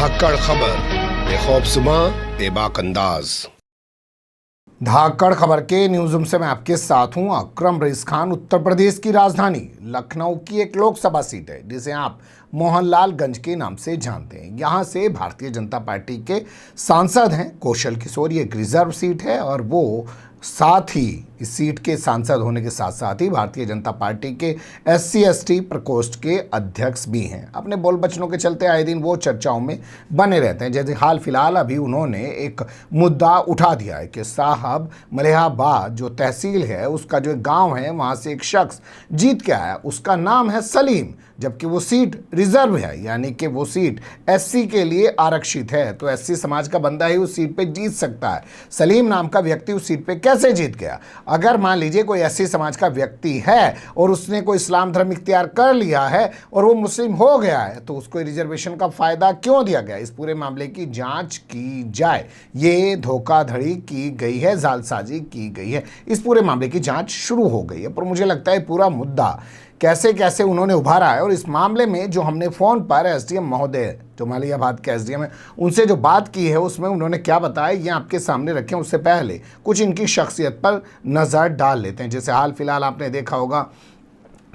धाकड़ खबर, बेखौफजुमा बेबाक अंदाज। धाकड़ खबर के न्यूज़ रूम से मैं आपके साथ हूं अकरम रईस खान। उत्तर प्रदेश की राजधानी लखनऊ की एक लोकसभा सीट है जिसे आप मोहनलालगंज के नाम से जानते हैं। यहां से भारतीय जनता पार्टी के सांसद हैं कौशल किशोर। ये एक रिजर्व सीट है और वो साथ ही इस सीट के सांसद होने के साथ साथ ही भारतीय जनता पार्टी के SC/ST प्रकोष्ठ के अध्यक्ष भी हैं। अपने बोल बचनों के चलते आए दिन वो चर्चाओं में बने रहते हैं। जैसे हाल फिलहाल अभी उन्होंने एक मुद्दा उठा दिया है कि साहब मलिहाबाद जो तहसील है उसका जो गांव है वहां से एक शख्स जीत के आया, उसका नाम है सलीम, जबकि वो सीट रिजर्व है, यानी कि वो सीट SC के लिए आरक्षित है। तो SC समाज का बंदा ही उस सीट पे जीत सकता है। सलीम नाम का व्यक्ति उस सीट पे कैसे जीत गया? अगर मान लीजिए कोई SC समाज का व्यक्ति है और उसने कोई इस्लाम धर्म इख्तियार कर लिया है और वो मुस्लिम हो गया है तो उसको रिजर्वेशन का फायदा क्यों दिया गया? इस पूरे मामले की जांच की जाए। ये धोखाधड़ी की गई है, जालसाजी की गई है, इस पूरे मामले की जांच शुरू हो गई है। पर मुझे लगता है पूरा मुद्दा कैसे कैसे उन्होंने उभारा है। और इस मामले में जो हमने फ़ोन पर SDM महोदय जो मलिहाबाद के SDM है उनसे जो बात की है उसमें उन्होंने क्या बताया ये आपके सामने रखें। उससे पहले कुछ इनकी शख्सियत पर नज़र डाल लेते हैं। जैसे हाल फिलहाल आपने देखा होगा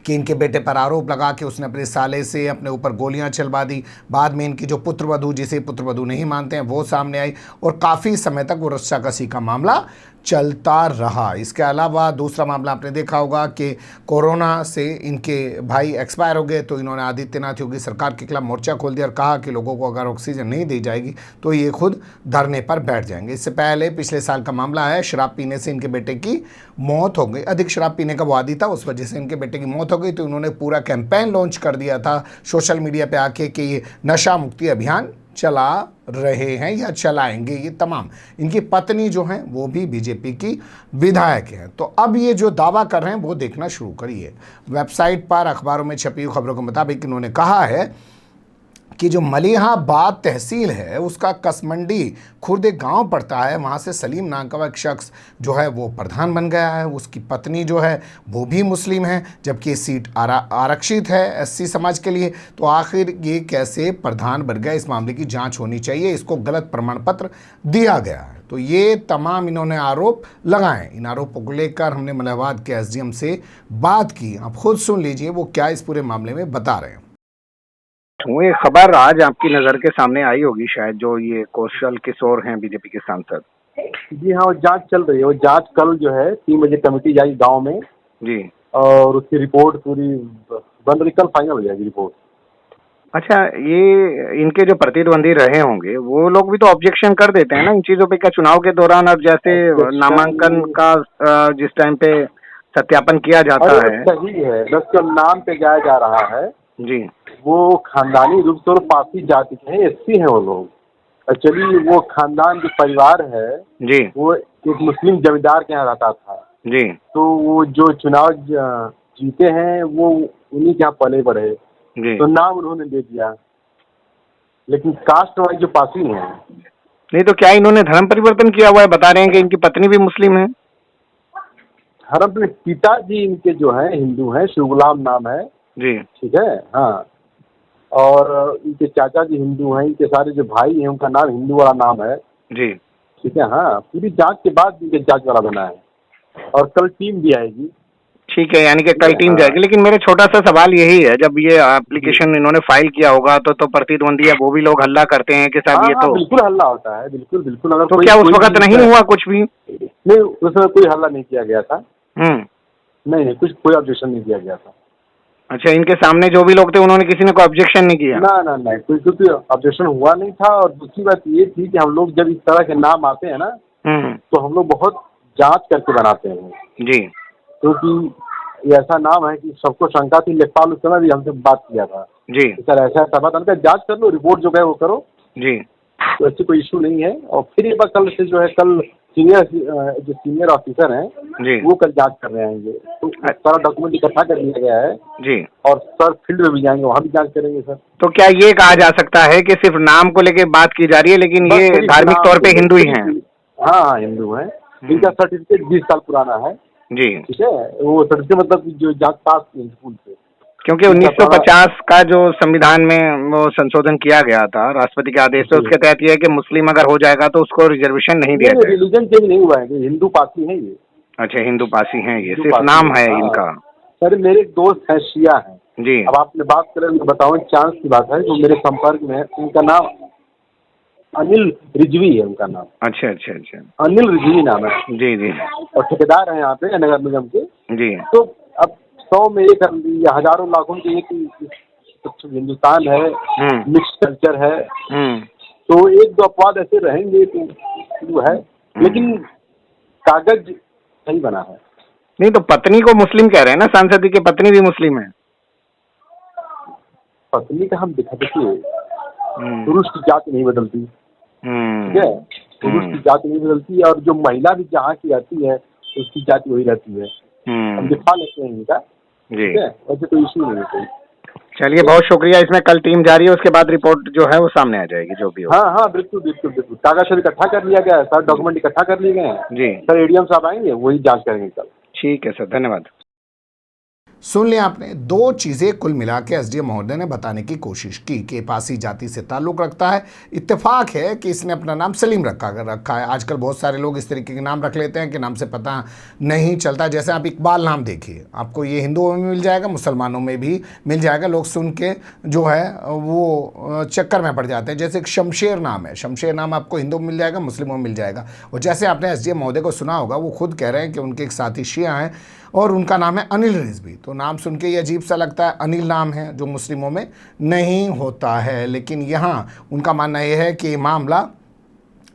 कि इनके बेटे पर आरोप लगा कि उसने अपने साले से अपने ऊपर गोलियां चलवा दी। बाद में इनकी जो पुत्रवधू, जिसे पुत्रवधू नहीं मानते हैं, वो सामने आई और काफ़ी समय तक वो रस्साकसी का मामला चलता रहा। इसके अलावा दूसरा मामला आपने देखा होगा कि कोरोना से इनके भाई एक्सपायर हो गए तो इन्होंने आदित्यनाथ योगी सरकार के खिलाफ मोर्चा खोल दिया और कहा कि लोगों को अगर ऑक्सीजन नहीं दी जाएगी तो ये खुद धरने पर बैठ जाएंगे। इससे पहले पिछले साल का मामला है, शराब पीने से इनके बेटे की मौत हो गई। अधिक शराब पीने का वो आदी था, उस वजह से इनके बेटे की मौत हो गई। तो उन्होंने पूरा कैंपेन लॉन्च कर दिया था सोशल मीडिया पे आके कि ये नशा मुक्ति अभियान चला रहे हैं या चलाएंगे। ये तमाम इनकी पत्नी जो हैं वो भी BJP की विधायक हैं। तो अब ये जो दावा कर रहे हैं वो देखना शुरू करिए। वेबसाइट पर अखबारों में छपी हुई खबरों के मुताबिक इन्होंने कहा है कि जो मलिहाबाद तहसील है उसका कसमंडी खुर्द एक गाँव पड़ता है, वहाँ से सलीम नाम का एक शख्स जो है वो प्रधान बन गया है। उसकी पत्नी जो है वो भी मुस्लिम है, जबकि सीट आरक्षित है SC समाज के लिए। तो आखिर ये कैसे प्रधान बन गया? इस मामले की जांच होनी चाहिए। इसको गलत प्रमाण पत्र दिया गया है। तो ये तमाम इन्होंने आरोप लगाए। इन आरोपों को लेकर हमने मलिहाबाद के SDM से बात की। आप खुद सुन लीजिए वो क्या इस पूरे मामले में बता रहे हैं। ये खबर आज आपकी नज़र के सामने आई होगी शायद, जो ये कौशल किशोर हैं BJP के सांसद। जी हाँ, वो जांच चल रही है। वो जांच कल जो है 3 बजे कमेटी जाएगी गांव में जी, और उसकी रिपोर्ट पूरी बन रही, कल फाइनल हो जाएगी रिपोर्ट। अच्छा, ये इनके जो प्रतिद्वंदी रहे होंगे वो लोग भी तो ऑब्जेक्शन कर देते हैं ना इन चीज़ों पे? क्या चुनाव के दौरान अब जैसे नामांकन का जिस टाइम पे सत्यापन किया जाता है? सही है, बस जो नाम पे जाया जा रहा है जी, वो खानदानी रूप से और पासी जाति के हैं, SC हैं वो लोग। एक्चुअली वो खानदान जो परिवार है जी, वो एक मुस्लिम जमींदार के यहाँ रहता था। जी, तो वो जो चुनाव जीते हैं वो उन्हीं के यहाँ पले बढ़े, जी। तो नाम उन्होंने दे दिया। लेकिन कास्ट वाइज जो पासी हैं, नहीं तो क्या इन्होंने धर्म परिवर्तन किया हुआ है? बता रहे हैं कि इनकी पत्नी भी मुस्लिम है। धर्म में पिताजी इनके जो हैं हिंदू हैं, शिव गुलाम नाम है, जी, ठीक है, हाँ। और इनके चाचा जी हिंदू हैं, इनके सारे जो भाई हैं उनका नाम हिंदू वाला नाम है, जी। ठीक है, हाँ। पूरी जांच के बाद इनके जांच वाला बना है और कल टीम भी आएगी। ठीक है, यानी कि कल टीम जाएगी। लेकिन मेरा छोटा सा सवाल यही है, जब ये एप्लीकेशन इन्होंने फाइल किया होगा तो प्रतिद्वंदी है वो भी लोग हल्ला करते हैं कि साहब हाँ, ये हाँ, तो बिल्कुल हल्ला होता है, बिल्कुल बिल्कुल। अगर तो क्या उस वक्त नहीं हुआ कुछ भी? नहीं, उसमें कोई हल्ला नहीं किया गया था। नहीं, कुछ कोई ऑब्जेक्शन नहीं दिया गया था। अच्छा, इनके सामने जो भी लोग थे उन्होंने किसी ने कोई ऑब्जेक्शन नहीं किया? ना ना नहीं, कोई ऑब्जेक्शन हुआ नहीं था। और दूसरी बात ये थी कि हम लोग जब इस तरह के नाम आते हैं ना तो हम लोग बहुत जांच करके बनाते हैं जी, क्योंकि ये ऐसा नाम है कि सबको शंका थी। लेखपाल उस समय भी हमसे बात किया था जी, सर ऐसा बात, हमने कहा जांच कर लो, रिपोर्ट जो है वो करो जी, तो ऐसी कोई इशू नहीं है। और फिर एक बार कल से जो है, कल जो सीनियर ऑफिसर हैं जी, वो कल जांच करने आएंगे। तो सारा डॉक्यूमेंट इकट्ठा कर लिया गया है जी। और सर फील्ड में भी जाएंगे, वहाँ भी जांच करेंगे सर। तो क्या ये कहा जा सकता है कि सिर्फ नाम को लेके बात की जा रही है लेकिन ये धार्मिक तौर पे हिंदू ही हैं? हाँ हाँ, हिंदू हैं। इनका सर्टिफिकेट 20 साल पुराना है जी, ठीक है। वो सर्टिफिकेट मतलब जो जांच पास की स्कूल से। क्योंकि 1950 का जो संविधान में वो संशोधन किया गया था राष्ट्रपति के आदेश से, उसके तहत ये है कि मुस्लिम अगर हो जाएगा तो उसको रिजर्वेशन नहीं दिया जाएगा। रिलीजन चेंज नहीं हुआ है, ये हिंदू पार्टी है ये। अच्छा, हिंदू पासी हैं ये, हिंदू सिर्फ पासी नाम है हाँ। इनका। सर मेरे एक दोस्त है, शिया है जी। अब आपने बात करें, मैं बताऊं चांस की बात है, जो मेरे संपर्क में है, उनका नाम अनिल रिजवी है उनका नाम। अच्छा अच्छा अच्छा। अनिल रिजवी नाम है जी जी और ठेकेदार है यहाँ पे नगर निगम के। जी। तो अब 100 में एक या हजारों लाखों की एक हिंदुस्तान है, मिक्स कल्चर है, तो एक दो अपवाद ऐसे रहेंगे तो है, लेकिन कागज सही बना है। नहीं तो पत्नी को मुस्लिम कह रहे हैं ना सांसद जी की पत्नी भी मुस्लिम है। पत्नी का हम दिखा देखिए, पुरुष की जाति नहीं बदलती, ठीक है, पुरुष की जाति नहीं बदलती, और जो महिला भी जहाँ की रहती है उसकी जाति वही रहती है। हम दिखा लेते हैं इनका, ठीक है, वैसे कोई इशू नहीं है कोई। चलिए बहुत शुक्रिया। इसमें कल टीम जा रही है, उसके बाद रिपोर्ट जो है वो सामने आ जाएगी जो भी हो। हाँ हाँ बिल्कुल बिल्कुल बिल्कुल, कागज सब इकट्ठा कर लिया गया है, सारे डॉक्यूमेंट इकट्ठा कर लिए गए हैं जी। सर। एडीएम साहब आएंगे, वही जांच करेंगे कल। ठीक है सर, धन्यवाद। सुन लिया आपने, दो चीज़ें कुल मिला के एसडीएम महोदय ने बताने की कोशिश की कि पासी जाति से ताल्लुक़ रखता है। इत्तेफाक है कि इसने अपना नाम सलीम रखा है। आजकल बहुत सारे लोग इस तरीके के नाम रख लेते हैं कि नाम से पता नहीं चलता। जैसे आप इकबाल नाम देखिए, आपको ये हिंदुओं में मिल जाएगा, मुसलमानों में भी मिल जाएगा। लोग सुन के जो है वो चक्कर में पड़ जाते हैं। जैसे एक शमशेर नाम है, शमशेर नाम आपको हिंदुओं में मिल जाएगा, मुस्लिमों में मिल जाएगा। और जैसे आपने एसडीएम महोदय को सुना होगा, वो खुद कह रहे हैं कि उनके एक साथी शिया हैं और उनका नाम है अनिल रिजवी। तो नाम सुन के ये अजीब सा लगता है, अनिल नाम है जो मुस्लिमों में नहीं होता है। लेकिन यहाँ उनका मानना यह है कि मामला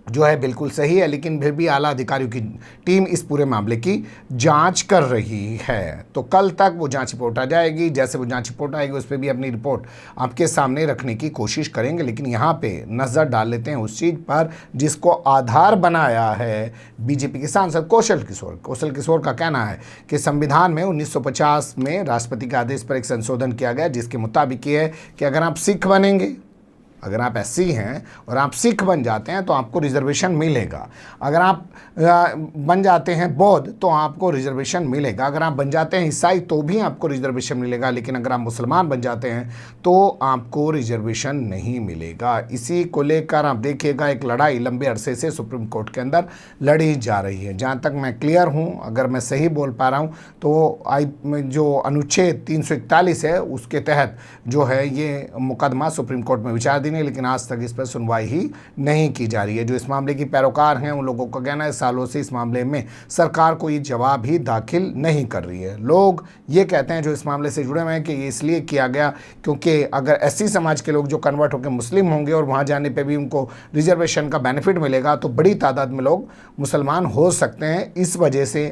जो है बिल्कुल सही है, लेकिन फिर भी आला अधिकारियों की टीम इस पूरे मामले की जांच कर रही है। तो कल तक वो जांच रिपोर्ट आ जाएगी। जैसे वो जांच रिपोर्ट आएगी उस पर भी अपनी रिपोर्ट आपके सामने रखने की कोशिश करेंगे। लेकिन यहाँ पे नज़र डाल लेते हैं उस चीज़ पर जिसको आधार बनाया है बीजेपी के सांसद कौशल किशोर। कौशल किशोर का कहना है कि संविधान में 1950 में राष्ट्रपति के आदेश पर एक संशोधन किया गया, जिसके मुताबिक ये है कि अगर आप सिख बनेंगे, अगर आप एससी हैं और आप सिख बन जाते हैं तो आपको रिजर्वेशन मिलेगा। अगर आप बन जाते हैं बौद्ध तो आपको रिजर्वेशन मिलेगा। अगर आप बन जाते हैं ईसाई तो भी आपको रिजर्वेशन मिलेगा। लेकिन अगर आप मुसलमान बन जाते हैं तो आपको रिजर्वेशन नहीं मिलेगा। इसी को लेकर आप देखिएगा एक लड़ाई लंबे अरसे से सुप्रीम कोर्ट के अंदर लड़ी जा रही है। जहाँ तक मैं क्लियर हूँ, अगर मैं सही बोल पा रहा हूँ, तो जो अनुच्छेद 341 है उसके तहत जो है ये मुकदमा सुप्रीम कोर्ट में विचाराधीन है, लेकिन आज तक इस पर सुनवाई ही नहीं की जा रही है। जो इस मामले की पैरोकार हैं उन लोगों का कहना है सालों से इस मामले में सरकार कोई जवाब ही दाखिल नहीं कर रही है। लोग ये कहते हैं जो इस मामले से जुड़े हुए हैं कि ये इसलिए किया गया क्योंकि अगर एससी समाज के लोग जो कन्वर्ट होकर मुस्लिम होंगे और वहाँ जाने पर भी उनको रिजर्वेशन का बेनिफिट मिलेगा तो बड़ी तादाद में लोग मुसलमान हो सकते हैं। इस वजह से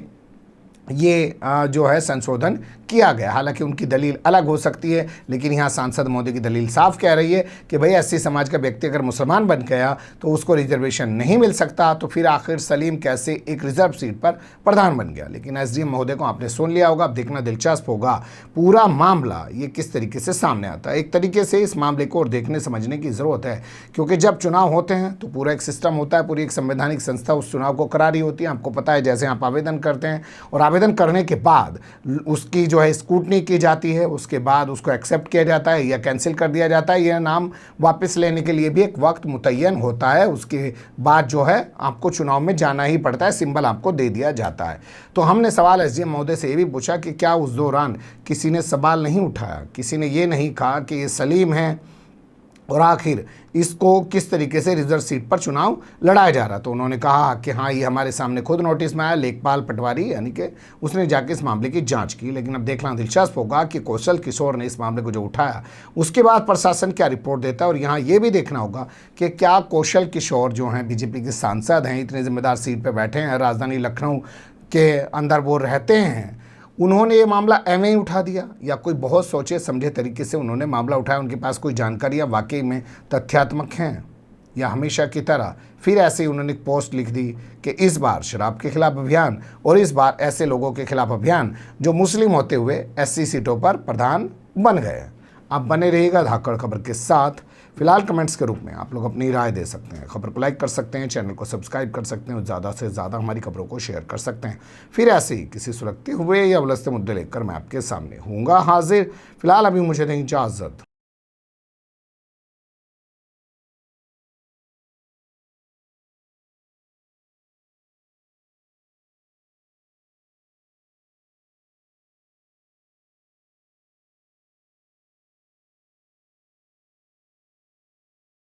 ये जो है संशोधन किया गया। हालांकि उनकी दलील अलग हो सकती है, लेकिन यहाँ सांसद महोदय की दलील साफ कह रही है कि भाई एससी समाज का व्यक्ति अगर मुसलमान बन गया तो उसको रिजर्वेशन नहीं मिल सकता, तो फिर आखिर सलीम कैसे एक रिजर्व सीट पर प्रधान बन गया। लेकिन एसडीएम महोदय को आपने सुन लिया होगा। अब देखना दिलचस्प होगा पूरा मामला ये किस तरीके से सामने आता है। एक तरीके से इस मामले को और देखने समझने की ज़रूरत है, क्योंकि जब चुनाव होते हैं तो पूरा एक सिस्टम होता है, पूरी एक संवैधानिक संस्था उस चुनाव को करा रही होती है। आपको पता है, जैसे आप आवेदन करते हैं और आवेदन करने के बाद उसकी जो है स्क्रूटनी की जाती है, उसके बाद उसको एक्सेप्ट किया जाता है या कैंसिल कर दिया जाता है। यह नाम वापस लेने के लिए भी एक वक्त मुतय्यन होता है। उसके बाद जो है आपको चुनाव में जाना ही पड़ता है, सिंबल आपको दे दिया जाता है। तो हमने सवाल एसडीएम महोदय से ये भी पूछा कि क्या उस दौरान किसी ने सवाल नहीं उठाया, किसी ने ये नहीं कहा कि ये सलीम है और आखिर इसको किस तरीके से रिजर्व सीट पर चुनाव लड़ाया जा रहा। तो उन्होंने कहा कि हाँ, ये हमारे सामने खुद नोटिस में आया, लेखपाल पटवारी यानी कि उसने जाके इस मामले की जांच की। लेकिन अब देखना दिलचस्प होगा कि कौशल किशोर ने इस मामले को जो उठाया उसके बाद प्रशासन क्या रिपोर्ट देता है। और यहाँ ये भी देखना होगा कि क्या कौशल किशोर जो हैं बीजेपी के सांसद हैं, इतने जिम्मेदार सीट पर बैठे हैं, राजधानी लखनऊ के अंदर वो रहते हैं, उन्होंने ये मामला एवं ही उठा दिया या कोई बहुत सोचे समझे तरीके से उन्होंने मामला उठाया, उनके पास कोई जानकारियाँ वाकई में तथ्यात्मक हैं, या हमेशा की तरह फिर ऐसे ही उन्होंने एक पोस्ट लिख दी कि इस बार शराब के खिलाफ अभियान और इस बार ऐसे लोगों के खिलाफ अभियान जो मुस्लिम होते हुए एससी सीटों पर प्रधान बन गए। आप बने रहिएगा धाकड़ खबर के साथ। फिलहाल कमेंट्स के रूप में आप लोग अपनी राय दे सकते हैं, खबर को लाइक कर सकते हैं, चैनल को सब्सक्राइब कर सकते हैं और ज़्यादा से ज़्यादा हमारी खबरों को शेयर कर सकते हैं। फिर ऐसे ही किसी सुलगते हुए या उलझते मुद्दे लेकर मैं आपके सामने होऊंगा हाजिर। फिलहाल अभी मुझे दें इजाज़त।